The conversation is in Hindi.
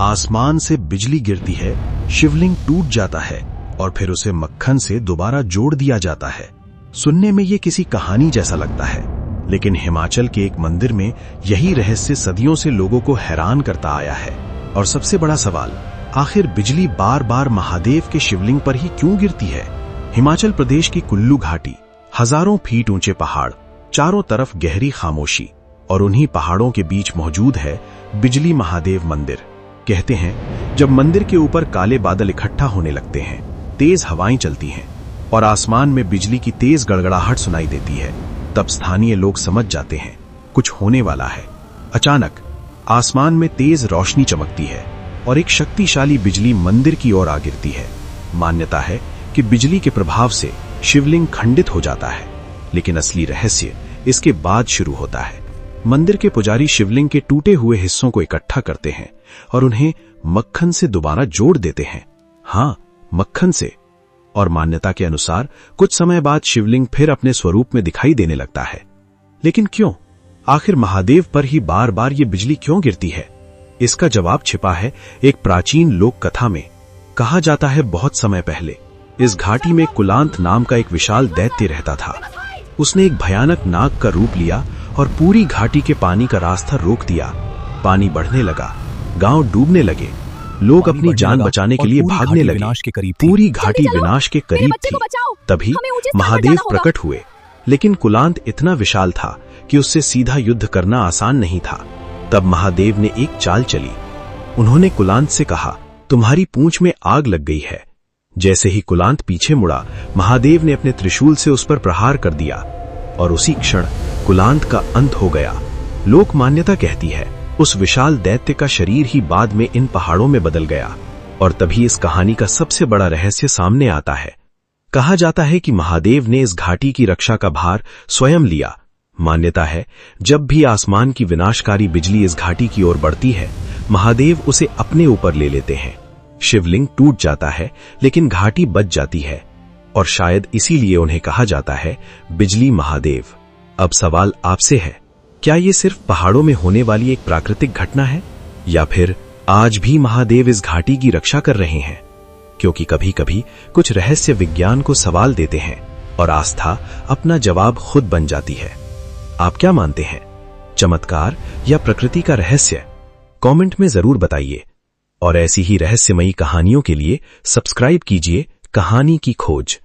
आसमान से बिजली गिरती है, शिवलिंग टूट जाता है और फिर उसे मक्खन से दोबारा जोड़ दिया जाता है। सुनने में ये किसी कहानी जैसा लगता है, लेकिन हिमाचल के एक मंदिर में यही रहस्य सदियों से लोगों को हैरान करता आया है। और सबसे बड़ा सवाल, आखिर बिजली बार बार महादेव के शिवलिंग पर ही क्यों गिरती है? हिमाचल प्रदेश की कुल्लू घाटी, हजारों फीट ऊंचे पहाड़, चारों तरफ गहरी खामोशी, और उन्हीं पहाड़ों के बीच मौजूद है बिजली महादेव मंदिर। कहते हैं जब मंदिर के ऊपर काले बादल इकट्ठा होने लगते हैं, तेज हवाएं चलती हैं और आसमान में बिजली की तेज गड़गड़ाहट सुनाई देती है, तब स्थानीय लोग समझ जाते हैं कुछ होने वाला है। अचानक आसमान में तेज रोशनी चमकती है और एक शक्तिशाली बिजली मंदिर की ओर आ गिरती है। मान्यता है कि बिजली के प्रभाव से शिवलिंग खंडित हो जाता है, लेकिन असली रहस्य इसके बाद शुरू होता है। मंदिर के पुजारी शिवलिंग के टूटे हुए हिस्सों को इकट्ठा करते हैं और उन्हें मक्खन से दोबारा जोड़ देते हैं। हाँ, मक्खन से। और मान्यता के अनुसार कुछ समय बाद शिवलिंग फिर अपने स्वरूप में दिखाई देने लगता है। लेकिन क्यों? आखिर महादेव पर ही बार बार ये बिजली क्यों गिरती है? इसका जवाब छिपा है एक प्राचीन लोक कथा में। कहा जाता है बहुत समय पहले इस घाटी में कुलांत नाम का एक विशाल दैत्य रहता था। उसने एक भयानक नाग का रूप लिया और पूरी घाटी के पानी का रास्ता रोक दिया। पानी बढ़ने लगा, गांव डूबने लगे, लोग अपनी जान बचाने के लिए भागने लगे। पूरी घाटी विनाश के करीब थी। तभी महादेव प्रकट हुए, लेकिन कुलांत इतना विशाल था कि उससे सीधा युद्ध करना आसान नहीं था। तब महादेव ने एक चाल चली। उन्होंने कुलांत से कहा, तुम्हारी पूंछ में आग लग गई है। जैसे ही कुलांत पीछे मुड़ा, महादेव ने अपने त्रिशूल से उस पर प्रहार कर दिया और उसी क्षण कुलांत का अंत हो गया। लोक मान्यता कहती है उस विशाल दैत्य का शरीर ही बाद में इन पहाड़ों में बदल गया। और तभी इस कहानी का सबसे बड़ा रहस्य सामने आता है। कहा जाता है कि महादेव ने इस घाटी की रक्षा का भार स्वयं लिया। मान्यता है जब भी आसमान की विनाशकारी बिजली इस घाटी की ओर बढ़ती है, महादेव उसे अपने ऊपर ले लेते हैं। शिवलिंग टूट जाता है, लेकिन घाटी बच जाती है, और शायद इसीलिए उन्हें कहा जाता है बिजली महादेव। अब सवाल आपसे है, क्या ये सिर्फ पहाड़ों में होने वाली एक प्राकृतिक घटना है, या फिर आज भी महादेव इस घाटी की रक्षा कर रहे हैं? क्योंकि कभी कभी कुछ रहस्य विज्ञान को सवाल देते हैं और आस्था अपना जवाब खुद बन जाती है। आप क्या मानते हैं, चमत्कार या प्रकृति का रहस्य? कमेंट में जरूर बताइए। और ऐसी ही रहस्यमयी कहानियों के लिए सब्सक्राइब कीजिए कहानी की खोज।